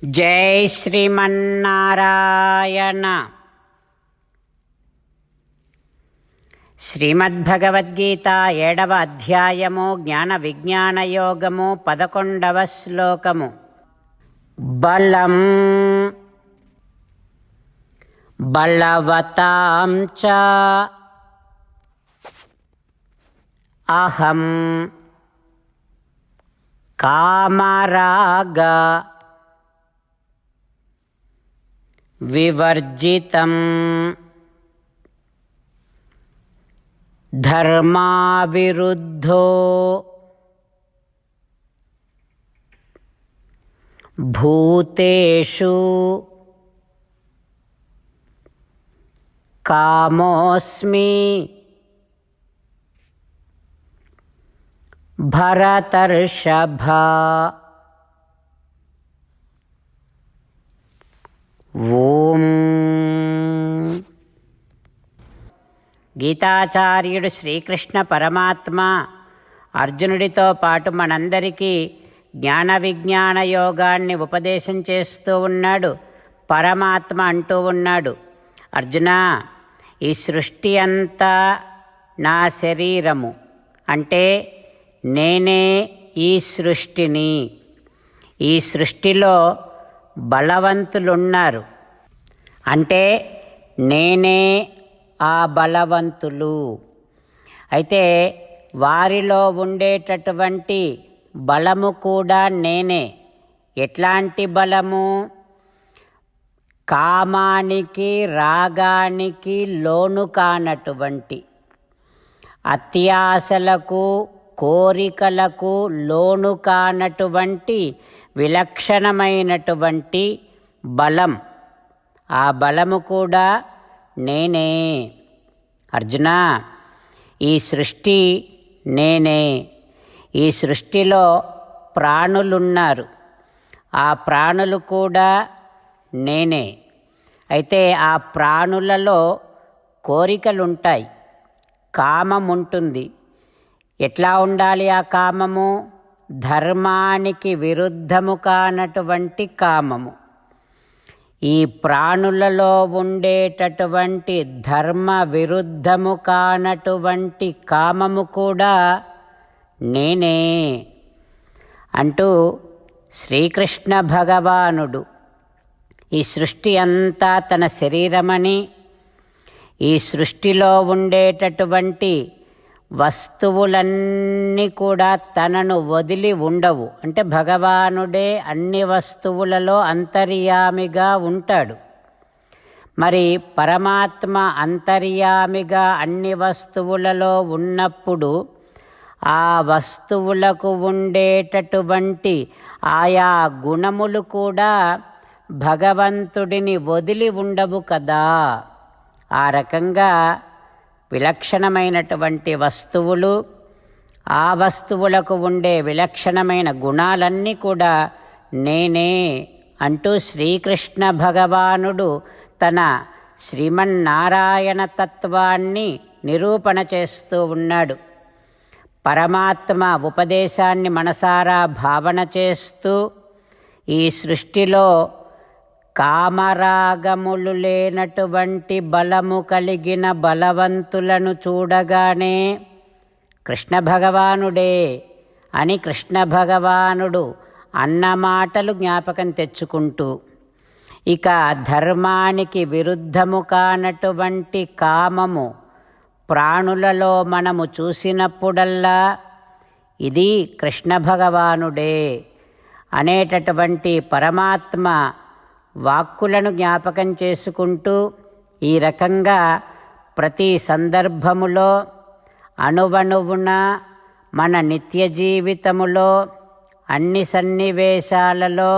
జై శ్రీమన్నారాయణ. శ్రీమద్భగవద్గీత 7వ అధ్యాయము జ్ఞాన విజ్ఞాన యోగము 11వ శ్లోకము. బలం బలవతాం చ అహం కామరాగ వివర్జితం ధర్మావిరుద్ధో భూతేషు కామోస్మి భరతర్షభ. ఓం. గీతాచార్యుడు శ్రీకృష్ణ పరమాత్మ అర్జునుడితో పాటు మనందరికీ జ్ఞాన విజ్ఞాన యోగాన్ని ఉపదేశం చేస్తూ ఉన్నాడు. పరమాత్మ అంటూ ఉన్నాడు, అర్జున, ఈ సృష్టి అంతా నా శరీరము, అంటే నేనే ఈ సృష్టిని. ఈ సృష్టిలో బలవంతులున్నారు, అంటే నేనే ఆ బలవంతులు. అయితే వారిలో ఉండేటటువంటి బలము కూడా నేనే. ఎట్లాంటి బలము? కామానికి రాగానికి లోను కానటువంటి, అత్యాశలకు కోరికలకు లోను కానటువంటి విలక్షణమైనటువంటి బలం. ఆ బలము కూడా నేనే. అర్జున, ఈ సృష్టి నేనే. ఈ సృష్టిలో ప్రాణులున్నారు, ఆ ప్రాణులు కూడా నేనే. అయితే ఆ ప్రాణులలో కోరికలుంటాయి, కామం ఉంటుంది. ఎట్లా ఉండాలి ఆ కామము? ధర్మానికి విరుద్ధము కానటువంటి కామము. ఈ ప్రాణులలో ఉండేటటువంటి ధర్మ విరుద్ధము కానటువంటి కామము కూడా నేనే అంటూ శ్రీకృష్ణ భగవానుడు ఈ సృష్టి అంతా తన శరీరమని, ఈ సృష్టిలో ఉండేటటువంటి వస్తువులన్నీ కూడా తనను వదిలి ఉండవు. అంటే భగవానుడే అన్ని వస్తువులలో అంతర్యామిగా ఉంటాడు. మరి పరమాత్మ అంతర్యామిగా అన్ని వస్తువులలో ఉన్నప్పుడు ఆ వస్తువులకు ఉండేటటువంటి ఆయా గుణములు కూడా భగవంతుడిని వదిలి ఉండవు కదా. ఆ రకంగా విలక్షణమైనటువంటి వస్తువులు, ఆ వస్తువులకు ఉండే విలక్షణమైన గుణాలన్నీ కూడా నేనే అంటూ శ్రీకృష్ణ భగవానుడు తన శ్రీమన్నారాయణ తత్వాన్ని నిరూపణ చేస్తూ ఉన్నాడు. పరమాత్మ ఉపదేశాన్ని మనసారా భావన చేస్తూ ఈ సృష్టిలో కామరాగములు లేనటువంటి బలము కలిగిన బలవంతులను చూడగానే కృష్ణ భగవానుడే అని కృష్ణ భగవానుడు అన్న మాటలు జ్ఞాపకం తెచ్చుకుంటూ, ఇక ధర్మానికి విరుద్ధము కానటువంటి కామము ప్రాణులలో మనము చూసినప్పుడల్లా ఇది కృష్ణ భగవానుడే అనేటటువంటి పరమాత్మ వాక్కులను జ్ఞాపకం చేసుకుంటూ ఈ రకంగా ప్రతి సందర్భములో అణువణువున మన నిత్య జీవితములో అన్ని సన్నివేశాలలో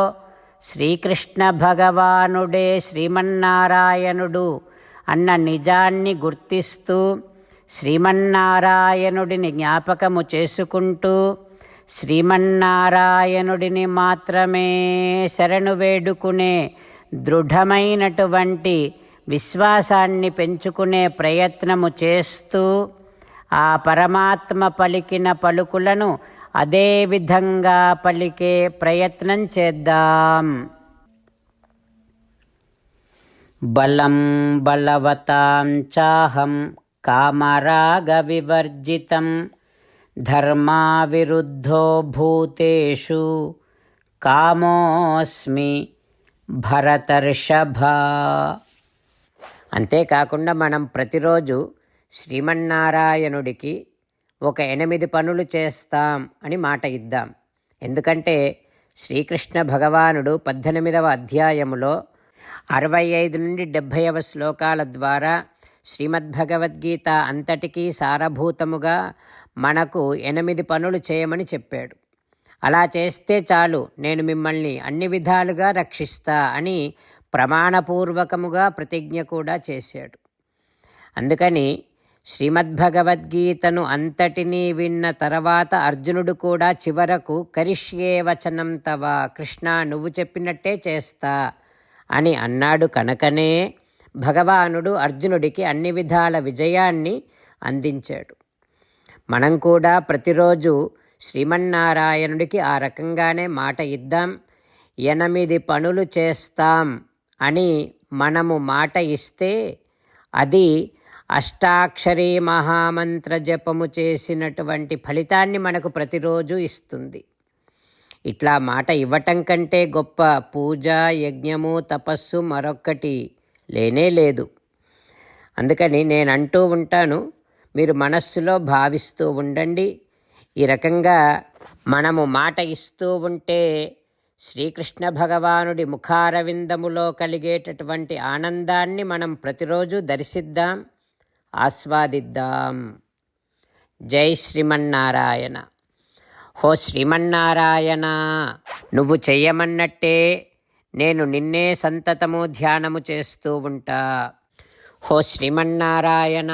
శ్రీకృష్ణ భగవానుడే శ్రీమన్నారాయణుడు అన్న నిజాన్ని గుర్తిస్తూ శ్రీమన్నారాయణుడిని జ్ఞాపకము చేసుకుంటూ శ్రీమన్నారాయణుడిని మాత్రమే శరణు వేడుకునే దృఢమైనటువంటి విశ్వాసాన్ని పెంచుకునే ప్రయత్నము చేస్తూ ఆ పరమాత్మ పలికిన పలుకులను అదే విధంగా పలికే ప్రయత్నం చేద్దాం. బలం బలవతాం చాహం కామరాగవివర్జితం ధర్మావిరుద్ధో భూతేషు కామోస్మి భరతర్షభ. అంతేకాకుండా మనం ప్రతిరోజు శ్రీమన్నారాయణుడికి ఒక 8 పనులు చేస్తాం అని మాట ఇద్దాం. ఎందుకంటే శ్రీకృష్ణ భగవానుడు 18వ అధ్యాయములో 65 నుండి 70వ శ్లోకాల ద్వారా శ్రీమద్భగవద్గీత అంతటికీ సారభూతముగా మనకు 8 పనులు చేయమని చెప్పాడు. అలా చేస్తే చాలు, నేను మిమ్మల్ని అన్ని విధాలుగా రక్షిస్తా అని ప్రమాణపూర్వకముగా ప్రతిజ్ఞ కూడా చేశాడు. అందుకని శ్రీమద్భగవద్గీతను అంతటినీ విన్న తర్వాత అర్జునుడు కూడా చివరకు కరిష్యే వచనం తవ, కృష్ణ నువ్వు చెప్పినట్టే చేస్తా అని అన్నాడు. కనుకనే భగవానుడు అర్జునుడికి అన్ని విధాల విజయాన్ని అందించాడు. మనం కూడా ప్రతిరోజు శ్రీమన్నారాయణుడికి ఆ రకంగానే మాట ఇద్దాం. 8 పనులు చేస్తాం అని మనము మాట ఇస్తే అది అష్టాక్షరీ మహామంత్ర జపము చేసినటువంటి ఫలితాన్ని మనకు ప్రతిరోజు ఇస్తుంది. ఇట్లా మాట ఇవ్వటం కంటే గొప్ప పూజ, యజ్ఞము, తపస్సు మరొక్కటి లేనే లేదు. అందుకని నేను అంటూ ఉంటాను, మీరు మనస్సులో భావిస్తూ ఉండండి. ఈ రకంగా మనము మాట ఇస్తూ ఉంటే శ్రీకృష్ణ భగవానుడి ముఖారవిందములో కలిగేటటువంటి ఆనందాన్ని మనం ప్రతిరోజు దర్శిద్దాం, ఆస్వాదిద్దాం. జై శ్రీమన్నారాయణ. హో శ్రీమన్నారాయణ, నువ్వు చెయ్యమన్నట్టే నేను నిన్నే సంతతము ధ్యానము చేస్తూ ఉంటా. హో శ్రీమన్నారాయణ,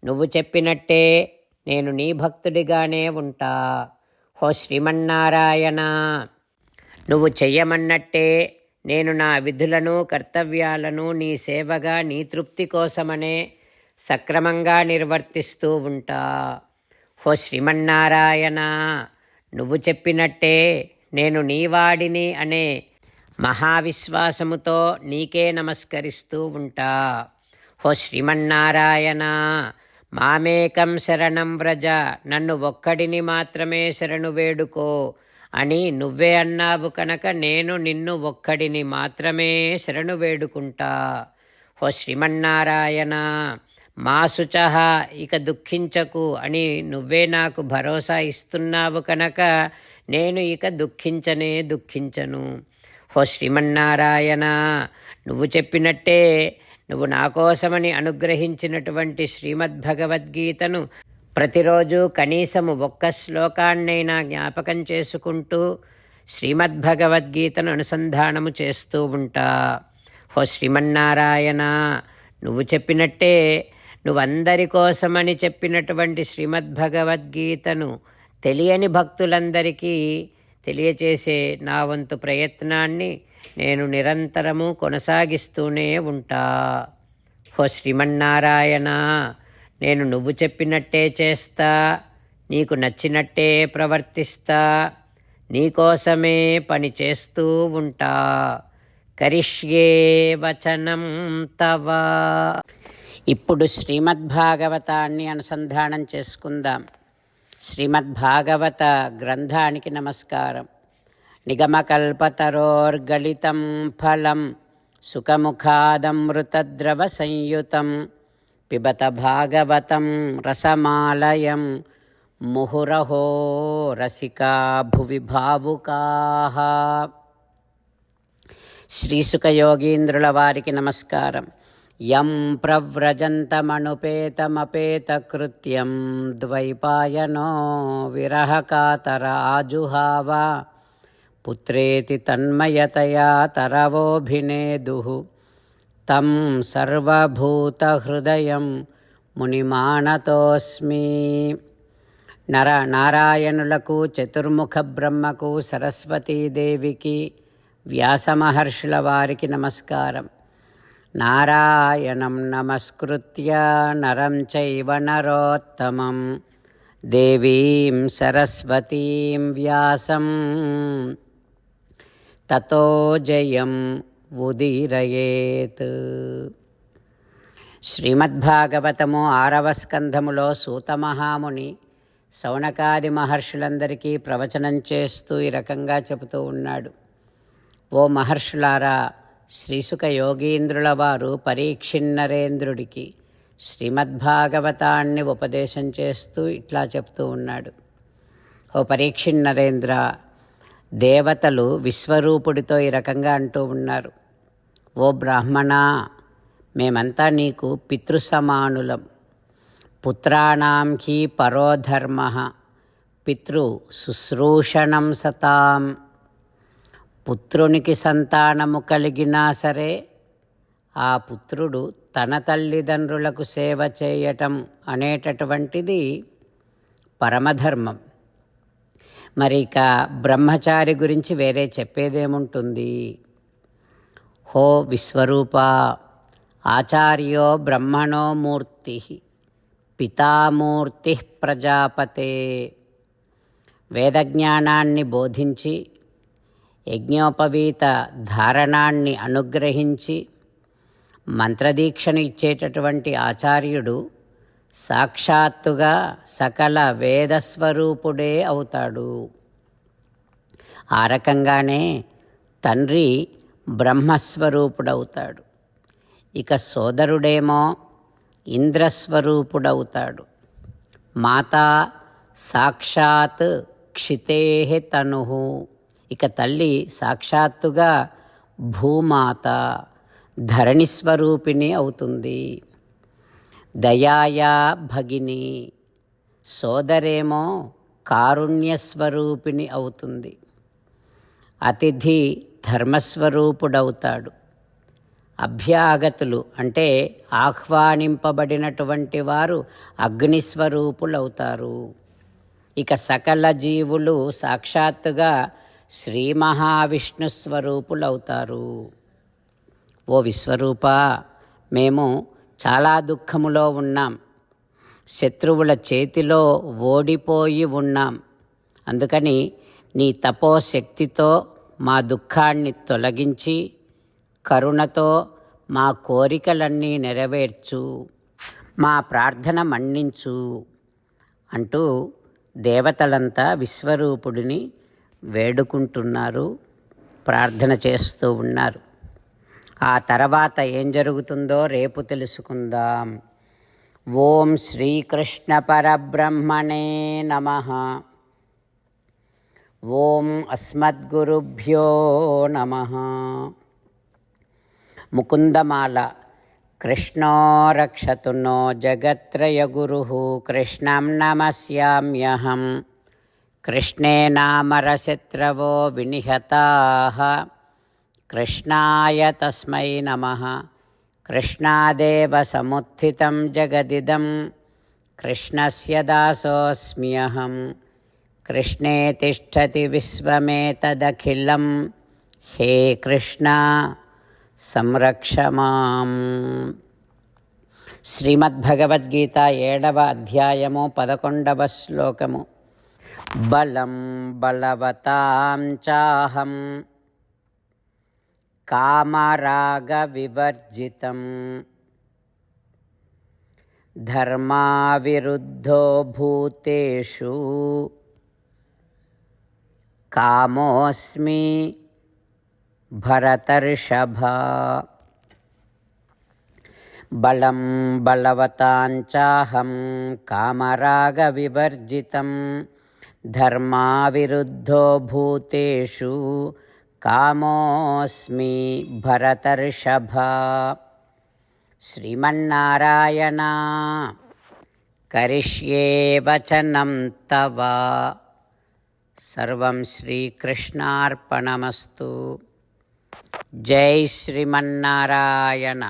నువ్వు చెప్పినట్టే నేను నీ భక్తుడిగానే ఉంటా. హో శ్రీమన్నారాయణ, నువ్వు చెయ్యమన్నట్టే నేను నా విధులను, కర్తవ్యాలను నీ సేవగా, నీ తృప్తి కోసమనే సక్రమంగా నిర్వర్తిస్తూ ఉంటా. హో శ్రీమన్నారాయణ, నువ్వు చెప్పినట్టే నేను నీవాడిని అనే మహావిశ్వాసముతో నీకే నమస్కరిస్తూ ఉంటా. హో శ్రీమన్నారాయణ, మామేకం శరణం వ్రజ, నన్ను ఒక్కడిని మాత్రమే శరణు వేడుకో అని నువ్వే అన్నావు కనుక నేను నిన్ను ఒక్కడిని మాత్రమే శరణు వేడుకుంటా. హో శ్రీమన్నారాయణ, మా శుచః, ఇక దుఃఖించకు అని నువ్వే నాకు భరోసా ఇస్తున్నావు కనుక నేను ఇక దుఃఖించను. హో శ్రీమన్నారాయణ, నువ్వు చెప్పినట్టే నువ్వు నా కోసమని అనుగ్రహించినటువంటి శ్రీమద్భగవద్గీతను ప్రతిరోజు కనీసము 1 శ్లోకాన్నైనా జ్ఞాపకం చేసుకుంటూ శ్రీమద్భగవద్గీతను అనుసంధానము చేస్తూ ఉంటా. హో శ్రీమన్నారాయణ, నువ్వు చెప్పినట్టే నువ్వందరి కోసమని చెప్పినటువంటి శ్రీమద్భగవద్గీతను తెలియని భక్తులందరికీ తెలియచేసే నా వంతు ప్రయత్నాన్ని నేను నిరంతరము కొనసాగిస్తూనే ఉంటా. హో శ్రీమన్నారాయణ, నేను నువ్వు చెప్పినట్టే చేస్తా, నీకు నచ్చినట్టే ప్రవర్తిస్తా, నీకోసమే పని చేస్తూ ఉంటా. కరిష్యే వచనం తవ. ఇప్పుడు శ్రీమద్భాగవతాన్ని అనుసంధానం చేసుకుందాం. శ్రీమద్భాగవత గ్రంథానికి నమస్కారం. నిగమకల్పతరోర్గళితం ఫలం సుఖముఖాదమృతద్రవ సంయుతం పిబత భాగవతం రసమాలయం ముహురహో రసికా భువి భావుకాః. శ్రీసుఖయోగీంద్రుల వారికి నమస్కారం. యం ప్రవ్రజంతమనుపేతమపేతకృత్యం ద్వైపాయనో విరహకాతర ఆజుహావ పుత్రేతి తన్మయతయా తరవోభినేదుః తం సర్వభూతహృదయం మునిమానతోస్మి. నారాయణులకు, చతుర్ముఖ బ్రహ్మకు, సరస్వతీదేవికి, వ్యాసమహర్షుల వారికి నమస్కారం. నారాయణం నమస్కృత్య నరం చైవ నరోత్తమం దేవీం సరస్వతీం వ్యాసం తతో జయం ఉదీరయేత్. శ్రీమద్భాగవతము 6వ స్కంధములో సూతమహాముని శౌనకాది మహర్షులందరికీ ప్రవచనం చేస్తూ ఈ రకంగా చెబుతూ ఉన్నాడు. ఓ మహర్షులారా, శ్రీసుక యోగీంద్రుల వారు పరీక్షిన్నరేంద్రుడికి శ్రీమద్భాగవతాన్ని ఉపదేశం చేస్తూ ఇట్లా చెప్తూ ఉన్నాడు. ఓ పరీక్షిన్నరేంద్ర, దేవతలు విశ్వరూపుడితో ఈ రకంగా అంటూ ఉన్నారు. ఓ బ్రాహ్మణా, మేమంతా నీకు పితృసమానులం. పుత్రాణం హి పరోధర్మ పితృ శుశ్రూషణం సతాం. పుత్రునికి సంతానము కలిగినా సరే ఆ పుత్రుడు తన తల్లిదండ్రులకు సేవ చేయటం అనేటటువంటిది పరమధర్మం. మరి ఇక బ్రహ్మచారి గురించి వేరే చెప్పేదేముంటుంది? హో విశ్వరూప, ఆచార్యో బ్రహ్మణో మూర్తి పితామూర్తి ప్రజాపతే. వేదజ్ఞానాన్ని బోధించి యజ్ఞోపవీత ధారణాన్ని అనుగ్రహించి మంత్రదీక్షను ఇచ్చేటటువంటి ఆచార్యుడు సాక్షాత్తుగా సకల వేదస్వరూపుడే అవుతాడు. ఆ రకంగానే తండ్రి బ్రహ్మస్వరూపుడవుతాడు. ఇక సోదరుడేమో ఇంద్రస్వరూపుడవుతాడు. మాతా సాక్షాత్ క్షితే తను. ఇక తల్లి సాక్షాత్తుగా భూమాత ధరణిస్వరూపిణి అవుతుంది. దయాయా భగిని, సోదరేమో కారుణ్యస్వరూపిణి అవుతుంది. అతిథి ధర్మస్వరూపుడవుతాడు. అభ్యాగతులు అంటే ఆహ్వానింపబడినటువంటి వారు అగ్నిస్వరూపులవుతారు. ఇక సకల జీవులు సాక్షాత్తుగా శ్రీ మహావిష్ణు స్వరూపులవుతారు. ఓ విశ్వరూప, మేము చాలా దుఃఖములో ఉన్నాం. శత్రువుల చేతిలో ఓడిపోయి ఉన్నాం. అందుకని నీ తపోశక్తితో మా దుఃఖాన్ని తొలగించి కరుణతో మా కోరికలన్నీ నెరవేర్చు, మా ప్రార్థన మన్నించు అంటూ దేవతలంతా విశ్వరూపుడిని వేడుకుంటున్నారు, ప్రార్థన చేస్తూ ఉన్నారు. ఆ తర్వాత ఏం జరుగుతుందో రేపు తెలుసుకుందాం. ఓం శ్రీకృష్ణ పరబ్రహ్మణే నమః. ఓం అస్మద్గురుభ్యో నమః. ముకుందమాల. కృష్ణో రక్షతు నో జగత్రయగురుః కృష్ణం నమస్యామ్యహం. కృష్ణేనామరశత్రవో వినిహతాః కృష్ణాయ తస్మై నమః. కృష్ణాదేవ సముత్థితం జగదిదం కృష్ణస్య దాసోऽస్మ్యహం. కృష్ణే తిష్టతి విశ్వమేతదఖిలం. హే కృష్ణ సంరక్ష మాం. శ్రీమద్భగవద్గీత 7వ అధ్యాయము 11వ శ్లోకము. బలం బలవతాం చాహం కామరాగ వివర్జితం. ధర్మావిరుద్ధో భూతేషు కామోస్మి భరతర్షభ. బలం బలవతాంచాహం కామరాగ వివర్జితం. ధర్మావిరుద్ధో భూతేషు కామోస్మి భరతర్షభ. శ్రీమన్నారాయణ కరిష్యే వచనం తవ. సర్వం శ్రీకృష్ణార్పణమస్తు. జై శ్రీమన్నారాయణ.